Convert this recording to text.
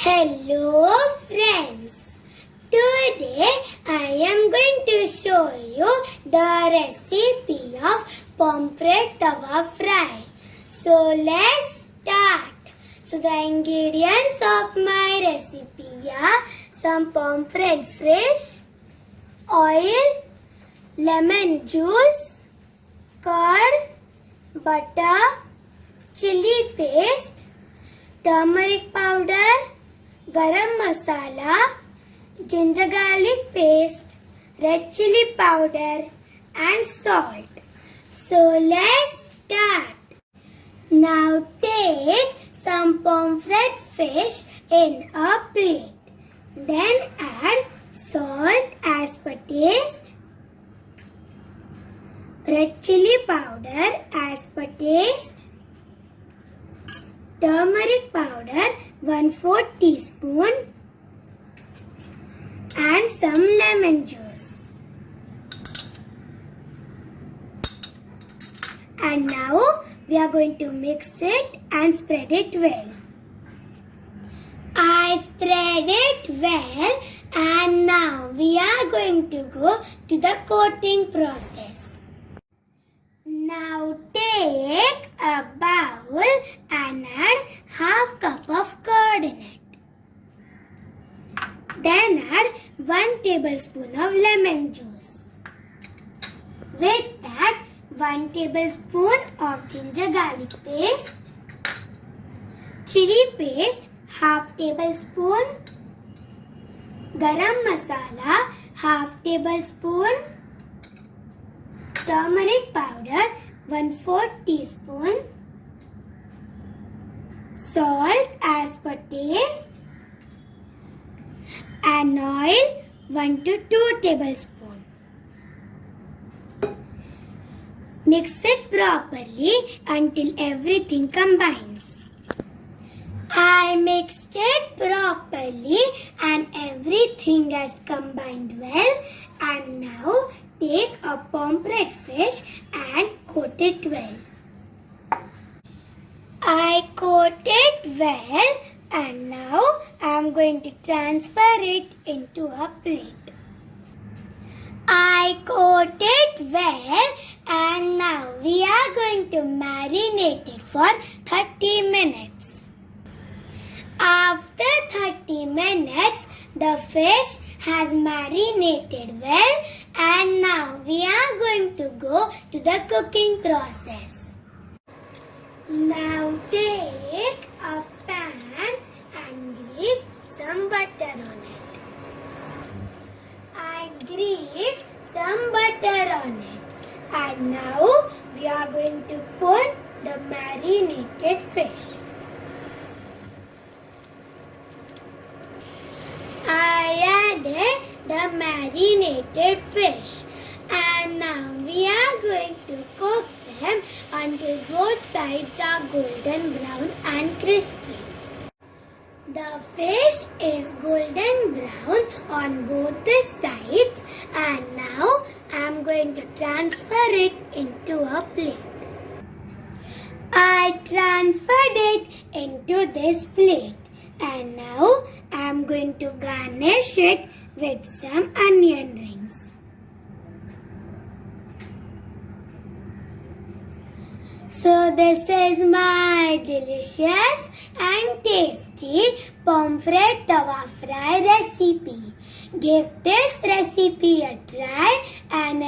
Hello friends, today I am going to show you the recipe of Pomfret Tawa fry. So let's start. So the ingredients of my recipe are some pomfret fish, oil, lemon juice, curd, butter, chili paste, turmeric powder, garam masala, ginger garlic paste, red chili powder and salt. So let's start. Now take some pomfret fish in a plate. Then add salt as per taste, red chili powder as per taste, turmeric powder 1/4 teaspoon and some lemon juice. And now we are going to mix it and spread it well. I spread it well and now we are going to go to the coating process. Now take a bowl and add half cup of curd in it. Then add 1 tablespoon of lemon juice. With that 1 tablespoon of ginger garlic paste, chili paste half tablespoon, garam masala half tablespoon, turmeric powder 1/4 teaspoon, salt as per taste and oil 1 to 2 tablespoons. Mix it properly until everything combines. I mixed it properly and everything has combined well, and now take a pomfret fish and coat it well. I coat it well and now I am going to transfer it into a plate. I coat it well and now we are going to marinate it for 30 minutes. After 30 minutes, the fish has marinated well and now we are going to go to the cooking process. Now take a pan and grease some butter on it. I grease some butter on it and now we are going to put the marinated fish. I added the marinated fish and now we are going to cook them until both sides are golden brown and crispy. The fish is golden brown on both the sides and now I am going to transfer it into a plate. I transferred it into this plate. And now I am going to garnish it with some onion rings. So this is my delicious and tasty pomfret tawa fry recipe. Give this recipe a try and